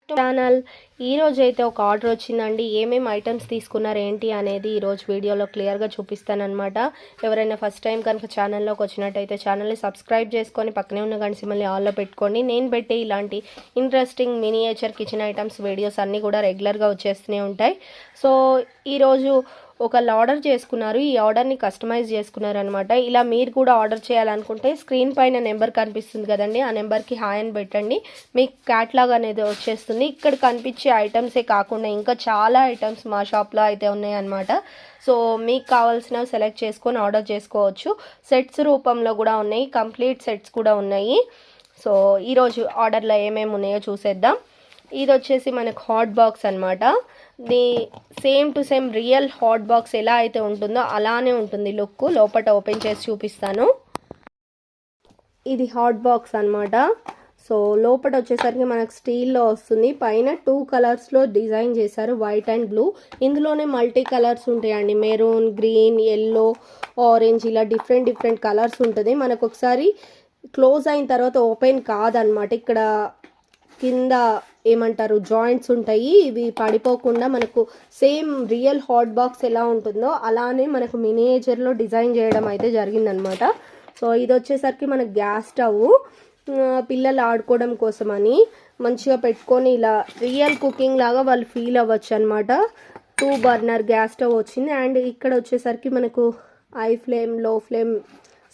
Channel ఈరోజు అయితే ఒక ఆర్డర్ వచ్చిందండి. ఏమేమి ఐటమ్స్ తీసుకున్నారు ఏంటి అనేది ఈరోజు వీడియోలో క్లియర్గా చూపిస్తానమాట. ఎవరైనా ఫస్ట్ టైం కనుక ఛానల్లోకి వచ్చినట్టయితే ఛానల్ని సబ్స్క్రైబ్ చేసుకొని పక్కనే ఉన్న గంట సింబల్ని ఆల్లో పెట్టుకోండి. నేను పెట్టే ఇలాంటి interesting miniature kitchen items videos అన్నీ కూడా రెగ్యులర్గా వచ్చేస్తూనే ఉంటాయి. సో ఈరోజు ఒకళ్ళు ఆర్డర్ చేసుకున్నారు. ఈ ఆర్డర్ని కస్టమైజ్ చేసుకున్నారు అనమాట. ఇలా మీరు కూడా ఆర్డర్ చేయాలనుకుంటే స్క్రీన్ పైన నెంబర్ కనిపిస్తుంది కదండి, ఆ నెంబర్కి హాయ్ అని పెట్టండి. మీకు క్యాట్లాగ్ అనేది వచ్చేస్తుంది. ఇక్కడ కనిపించే ఐటమ్సే కాకుండా ఇంకా చాలా ఐటమ్స్ మా షాప్లో అయితే ఉన్నాయి అనమాట. సో మీకు కావాల్సినవి సెలెక్ట్ చేసుకొని ఆర్డర్ చేసుకోవచ్చు. సెట్స్ రూపంలో కూడా ఉన్నాయి, కంప్లీట్ సెట్స్ కూడా ఉన్నాయి. సో ఈరోజు ఆర్డర్లో ఏమేమి ఉన్నాయో చూసేద్దాం. ఇది వచ్చేసి మనకు హాట్ బాక్స్ అనమాట. The same to same real hot box ఎలా అయితే ఉంటుందో అలానే ఉంటుంది లుక్. లోపల ఓపెన్ చేసి చూపిస్తాను. ఇది హాట్ బాక్స్ అనమాట. సో లోపల వచ్చేసరికి మనకు స్టీల్లో వస్తుంది. పైన 2 కలర్స్లో డిజైన్ చేశారు, వైట్ అండ్ బ్లూ. ఇందులోనే మల్టీ కలర్స్ ఉంటాయండి, మెరూన్, గ్రీన్, ఎల్లో, ఆరెంజ్, ఇలా డిఫరెంట్ కలర్స్ ఉంటుంది. మనకు ఒకసారి క్లోజ్ అయిన తర్వాత ఓపెన్ కాదనమాట. ఇక్కడ కింద ఏమంటారు జాయింట్స్ ఉంటాయి, ఇవి పడిపోకుండా మనకు సేమ్ రియల్ హాట్ బాక్స్ ఎలా ఉంటుందో అలానే మనకు మినియేచర్లో డిజైన్ చేయడం అయితే జరిగిందనమాట. సో ఇది వచ్చేసరికి మనకు గ్యాస్ స్టవ్, పిల్లలు ఆడుకోవడం కోసమని మంచిగా పెట్టుకొని ఇలా రియల్ కుకింగ్ లాగా వాళ్ళు ఫీల్ అవ్వచ్చు అనమాట. 2 బర్నర్ గ్యాస్ స్టవ్ వచ్చింది. అండ్ ఇక్కడ వచ్చేసరికి మనకు హై ఫ్లేమ్, లో ఫ్లేమ్,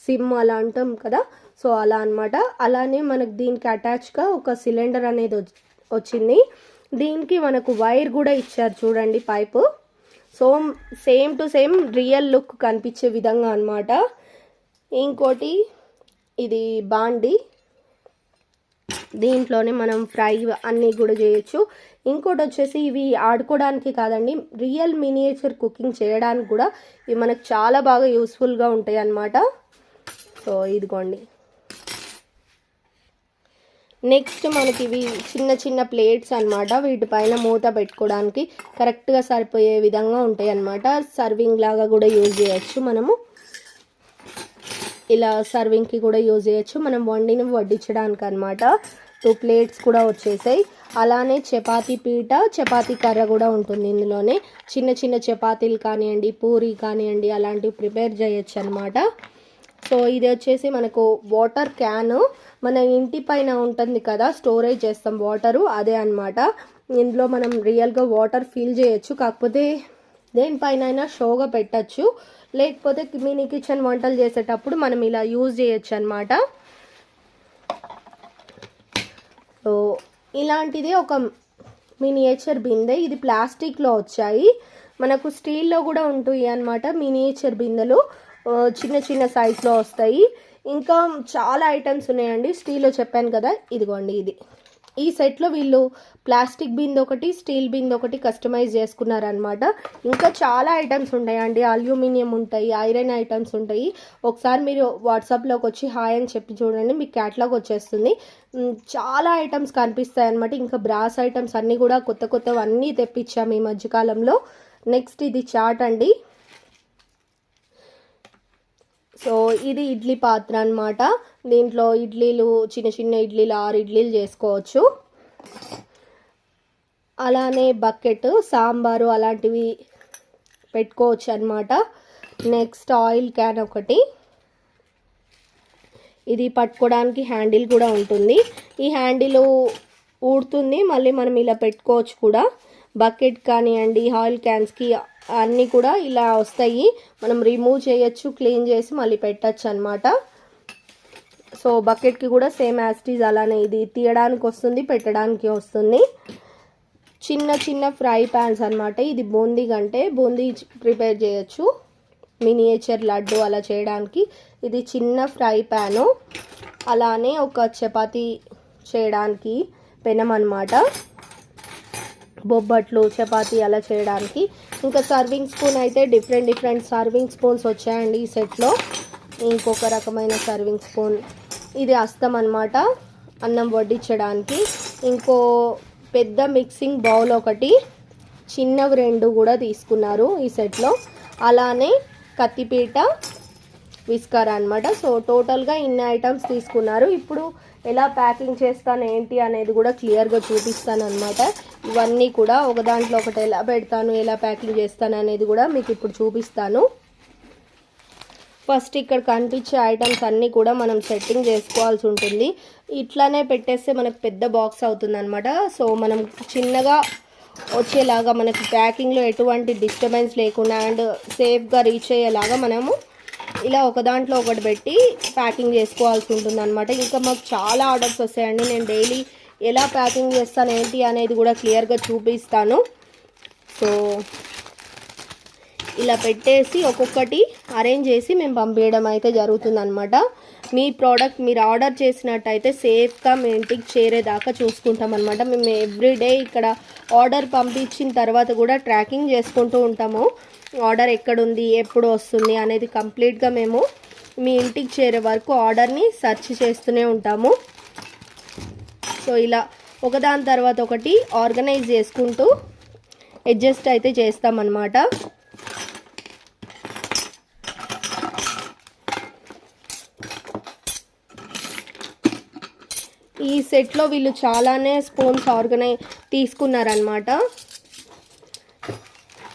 సిమ్ అలా అంటాం కదా, సో అలా అనమాట. అలానే మనకు దీనికి అటాచ్గా ఒక సిలిండర్ అనేది వచ్చింది. దీనికి మనకు వైర్ కూడా ఇచ్చారు చూడండి, pipe. So same to same real look కనిపించే విధంగా అనమాట. ఇంకోటి ఇది బాండి, దీంట్లోనే మనం ఫ్రై అన్నీ కూడా చేయొచ్చు. ఇంకోటి వచ్చేసి ఇవి ఆడుకోవడానికి కాదండి, రియల్ మినియేచర్ కుకింగ్ చేయడానికి కూడా ఇవి మనకు చాలా బాగా యూస్ఫుల్గా ఉంటాయి అన్నమాట. సో ఇదిగోండి. నెక్స్ట్ మనకి ఇవి చిన్న ప్లేట్స్ అనమాట. వీటిపైన మూత పెట్టుకోవడానికి కరెక్ట్గా సరిపోయే విధంగా ఉంటాయి అన్నమాట. సర్వింగ్ లాగా కూడా యూజ్ చేయొచ్చు మనము. ఇలా సర్వింగ్కి కూడా యూజ్ చేయొచ్చు, మనం వడ్డించడానికి అనమాట. 2 ప్లేట్స్ కూడా వచ్చేసాయి. అలానే చపాతీ పీట, చపాతీ కర్ర కూడా ఉంటుంది ఇందులోనే. చిన్న చపాతీలు కానివ్వండి, పూరి కానివ్వండి, అలాంటివి ప్రిపేర్ చేయొచ్చు అనమాట. సో ఇది వచ్చేసి మనకు వాటర్ క్యాన్, మన ఇంటి పైన ఉంటుంది కదా స్టోరేజ్ చేస్తాం వాటరు, అదే అనమాట. ఇందులో మనం రియల్గా వాటర్ ఫిల్ చేయొచ్చు, కాకపోతే దేనిపైన అయినా షోగా పెట్టచ్చు, లేకపోతే మినీ కిచెన్ వంటలు చేసేటప్పుడు మనం ఇలా యూజ్ చేయొచ్చు అనమాట. సో ఇలాంటిది ఒక మినియేచర్ బిందె. ఇది ప్లాస్టిక్లో వచ్చాయి, మనకు స్టీల్లో కూడా ఉంటాయి అనమాట మినియేచర్ బిందెలు. చిన్న సైజులో వస్తాయి. ఇంకా చాలా ఐటమ్స్ ఉన్నాయండి. స్టీల్లో చెప్పాను కదా, ఇదిగోండి. ఇది ఈ సెట్లో వీళ్ళు ప్లాస్టిక్ బిందె ఒకటి, స్టీల్ బిందె ఒకటి కస్టమైజ్ చేసుకున్నారనమాట. ఇంకా చాలా ఐటమ్స్ ఉంటాయండి, అల్యూమినియం ఉంటాయి, ఐరన్ ఐటమ్స్ ఉంటాయి. ఒకసారి మీరు వాట్సాప్లోకి వచ్చి హాయ్ అని చెప్పి చూడండి, మీకు క్యాట్లాగ్ వచ్చేస్తుంది. చాలా ఐటమ్స్ కనిపిస్తాయి అనమాట. ఇంకా బ్రాస్ ఐటమ్స్ అన్నీ కూడా కొత్తవన్నీ తెప్పించాము ఈ మధ్యకాలంలో. నెక్స్ట్ ఇది చాట్ అండి. సో ఇది ఇడ్లీ పాత్ర అనమాట. దీంట్లో ఇడ్లీలు, చిన్న ఇడ్లీలు 6 ఇడ్లీలు చేసుకోవచ్చు. అలానే బకెట్, సాంబారు అలాంటివి పెట్టుకోవచ్చు అనమాట. నెక్స్ట్ ఆయిల్ క్యాన్ ఒకటి, ఇది పట్టుకోవడానికి హ్యాండిల్ కూడా ఉంటుంది. ఈ హ్యాండిల్ ఊడుతుంది, మళ్ళీ మనం ఇలా పెట్టుకోవచ్చు కూడా. బకెట్ కానివ్వండి, ఆయిల్ క్యాన్స్కి అన్నీ కూడా ఇలా వస్తాయి, మనం రిమూవ్ చేయొచ్చు, క్లీన్ చేసి మళ్ళీ పెట్టచ్చు అనమాట. సో బకెట్కి కూడా సేమ్ యాస్టీజ్ అలానే ఇది తీయడానికి వస్తుంది, పెట్టడానికి వస్తుంది. చిన్న ఫ్రై ప్యాన్స్ అనమాట. ఇది బూందీ ప్రిపేర్ చేయొచ్చు, మినియేచర్ లడ్డు అలా చేయడానికి. ఇది చిన్న ఫ్రై ప్యాను. అలానే ఒక చపాతీ చేయడానికి పెనం అనమాట, బొబ్బట్లు, చపాతీ అలా చేయడానికి. ఇంకా సర్వింగ్ స్పూన్ అయితే డిఫరెంట్ సర్వింగ్ స్పూన్స్ వచ్చాయండి ఈ సెట్లో. ఇంకొక రకమైన సర్వింగ్ స్పూన్, ఇది అస్తం అనమాట, అన్నం వడ్డించడానికి. ఇంకో పెద్ద మిక్సింగ్ బౌల్ ఒకటి, చిన్నవి 2 కూడా తీసుకున్నారు ఈ సెట్లో. అలానే కత్తిపీట, విస్కర్ అనమాట. సో టోటల్గా ఇన్ని ఐటమ్స్ తీసుకున్నారు. ఇప్పుడు ఎలా ప్యాకింగ్ చేస్తాను ఏంటి అనేది కూడా క్లియర్గా చూపిస్తాను అనమాట. ఇవన్నీ కూడా ఒక దాంట్లో ఒకటి ఎలా పెడతాను, ఎలా ప్యాకింగ్ చేస్తాను అనేది కూడా మీకు ఇప్పుడు చూపిస్తాను. ఫస్ట్ ఇక్కడ కనిపించే ఐటమ్స్ అన్నీ కూడా మనం సెట్టింగ్ చేసుకోవాల్సి ఉంటుంది. ఇట్లానే పెట్టేస్తే మనకు పెద్ద బాక్స్ అవుతుంది అనమాట. సో మనం చిన్నగా వచ్చేలాగా మనకి ప్యాకింగ్లో ఎటువంటి డిస్టర్బెన్స్ లేకుండా అండ్ సేఫ్గా రీచ్ అయ్యేలాగా మనము ఇలా ఒక దాంట్లో ఒకటి పెట్టి ప్యాకింగ్ చేసుకోవాల్సి ఉంటుంది అనమాట. ఇంకా మాకు చాలా ఆర్డర్స్ వస్తాయండి. నేను డైలీ ఎలా ప్యాకింగ్ చేస్తాను ఏంటి అనేది కూడా క్లియర్గా చూపిస్తాను. సో ఇలా పెట్టేసి ఒక్కొక్కటి అరేంజ్ చేసి మేము పంపించడం అయితే జరుగుతుందన్నమాట. మీ ప్రోడక్ట్ మీరు ఆర్డర్ చేసినట్టయితే సేఫ్గా మీ ఇంటికి చేరేదాకా చూసుకుంటాం అనమాట. మేము ఎవ్రీడే ఇక్కడ ఆర్డర్ పంపించిన తర్వాత కూడా ట్రాకింగ్ చేసుకుంటూ ఉంటాము. ఆర్డర్ ఎక్కడుంది, ఎప్పుడు వస్తుంది అనేది కంప్లీట్గా మేము మీ ఇంటికి చేరే వరకు ఆర్డర్ని సెర్చ్ చేస్తూనే ఉంటాము. సో ఇలా ఒకదాని తర్వాత ఒకటి ఆర్గనైజ్ చేసుకుంటూ అడ్జస్ట్ అయితే చేస్తామన్నమాట. ఈ సెట్లో వీళ్ళు చాలానే స్పూన్స్ తీసుకున్నారనమాట.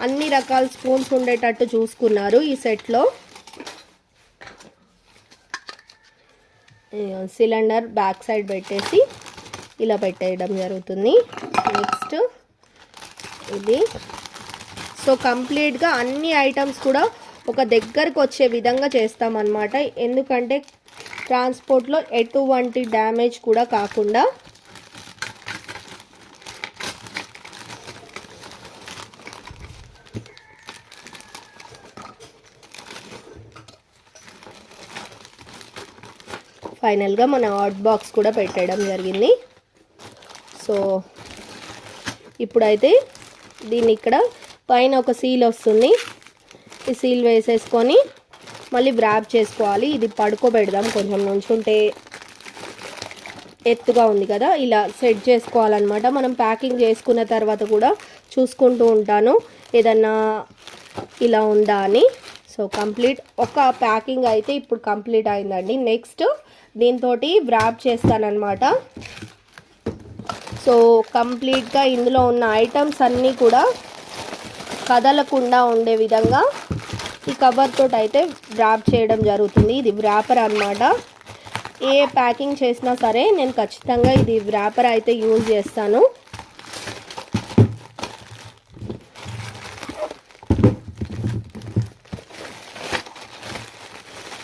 అన్ని రకాల స్పూన్స్ ఉండేటట్టు చూసుకున్నారు ఈ సెట్లో. సిలిండర్ బ్యాక్ సైడ్ పెట్టేసి ఇలా పెట్టేయడం జరుగుతుంది. నెక్స్ట్ ఇది. సో కంప్లీట్గా అన్ని ఐటమ్స్ కూడా ఒక దగ్గరకు వచ్చే విధంగా చేస్తామన్నమాట. ఎందుకంటే ట్రాన్స్పోర్ట్లో ఎటువంటి డ్యామేజ్ కూడా కాకుండా. ఫైనల్గా మన హాట్ బాక్స్ కూడా పెట్టడం జరిగింది. సో ఇప్పుడైతే దీన్ని ఇక్కడ పైన ఒక సీల్ వస్తుంది. ఈ సీల్ వేసేసుకొని మళ్ళీ వ్రాప్ చేసుకోవాలి. ఇది పడుకోబెడదాం, కొంచెం నుంచుంటే ఎత్తుగా ఉంది కదా, ఇలా సెట్ చేసుకోవాలన్నమాట. మనం ప్యాకింగ్ చేసుకున్న తర్వాత కూడా చూసుకుంటూ ఉంటాను ఏదన్నా ఇలా ఉందా అని. సో కంప్లీట్ ఒక ప్యాకింగ్ అయితే ఇప్పుడు కంప్లీట్ అయిందండి. నెక్స్ట్ దీంతో వ్రాప్ చేస్తానన్నమాట. సో కంప్లీట్గా ఇందులో ఉన్న ఐటమ్స్ అన్నీ కూడా కదలకుండా ఉండే విధంగా ఈ కవర్ తోటి అయితే వ్రాప్ చేయడం జరుగుతుంది. ఇది వ్రాపర్ అన్నమాట. ఏ ప్యాకింగ్ చేసినా సరే నేను ఖచ్చితంగా ఇది వ్రాపర్ అయితే యూజ్ చేస్తాను.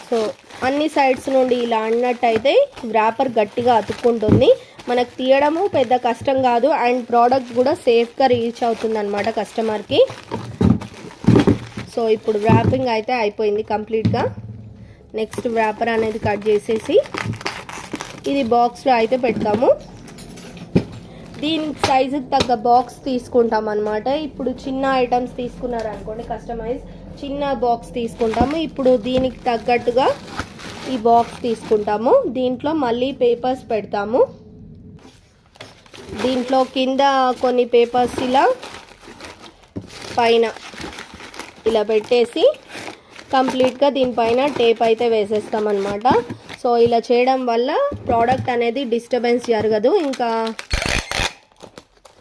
సో అన్ని సైడ్స్ నుండి ఇలా అన్నట్టయితే వ్రాపర్ గట్టిగా అతుక్కుంటుంది. మనకు తీయడము పెద్ద కష్టం కాదు అండ్ ప్రోడక్ట్ కూడా సేఫ్గా రీచ్ అవుతుంది అన్నమాట కస్టమర్కి. సో ఇప్పుడు వ్రాపింగ్ అయితే అయిపోయింది కంప్లీట్గా. నెక్స్ట్ వ్రాపర్ అనేది కట్ చేసేసి ఇది బాక్స్లో అయితే పెడతాము. దీని సైజుకి తగ్గ బాక్స్ తీసుకుంటాం అన్నమాట. ఇప్పుడు చిన్న ఐటమ్స్ తీసుకున్నారనుకోండి కస్టమైజ్ చిన్న బాక్స్ తీసుకుంటాము. ఇప్పుడు దీనికి తగ్గట్టుగా ఈ బాక్స్ తీసుకుంటాము. దీంట్లో మళ్ళీ పేపర్స్ పెడతాము. దీంట్లో కింద కొన్ని పేపర్స్ ఇలా పైన ఇలా పెట్టేసి కంప్లీట్గా దీనిపైన టేప్ అయితే వేసేస్తామన్నమాట. సో ఇలా చేయడం వల్ల ప్రోడక్ట్ అనేది డిస్టర్బెన్స్ జరగదు. ఇంకా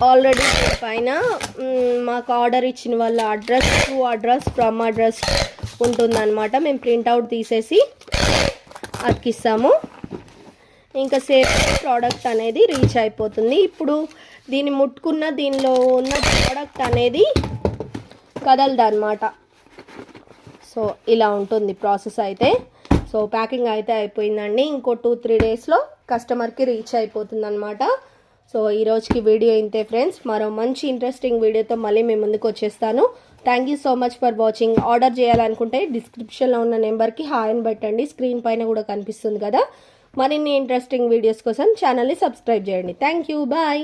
ఆల్రెడీ పైన మాకు ఆర్డర్ ఇచ్చిన వాళ్ళ address to address from address ఉంటుందన్నమాట. మేము ప్రింట్అవుట్ తీసేసి అతికిస్తాము. ఇంకా సేఫ్ ప్రోడక్ట్ అనేది రీచ్ అయిపోతుంది. ఇప్పుడు దీన్ని ముట్టుకున్న దీనిలో ఉన్న ప్రోడక్ట్ అనేది కదలదు అన్నమాట. సో ఇలా ఉంటుంది ప్రాసెస్ అయితే. సో ప్యాకింగ్ అయితే అయిపోయిందండి. ఇంకో 2-3 డేస్లో కస్టమర్కి రీచ్ అయిపోతుంది అనమాట. సో ఈరోజుకి వీడియో ఇంతే ఫ్రెండ్స్. మరో మంచి ఇంట్రెస్టింగ్ వీడియోతో మళ్ళీ మేము ముందుకు వచ్చేస్తాను. Thank you so much for watching. Order చేయాలనుకుంటే డిస్క్రిప్షన్లో ఉన్న నెంబర్కి హాయ్ అని పెట్టండి. స్క్రీన్ పైన కూడా కనిపిస్తుంది కదా. మరిన్ని ఇంట్రెస్టింగ్ వీడియోస్ కోసం ఛానల్ని సబ్స్క్రైబ్ చేయండి. Thank you, bye.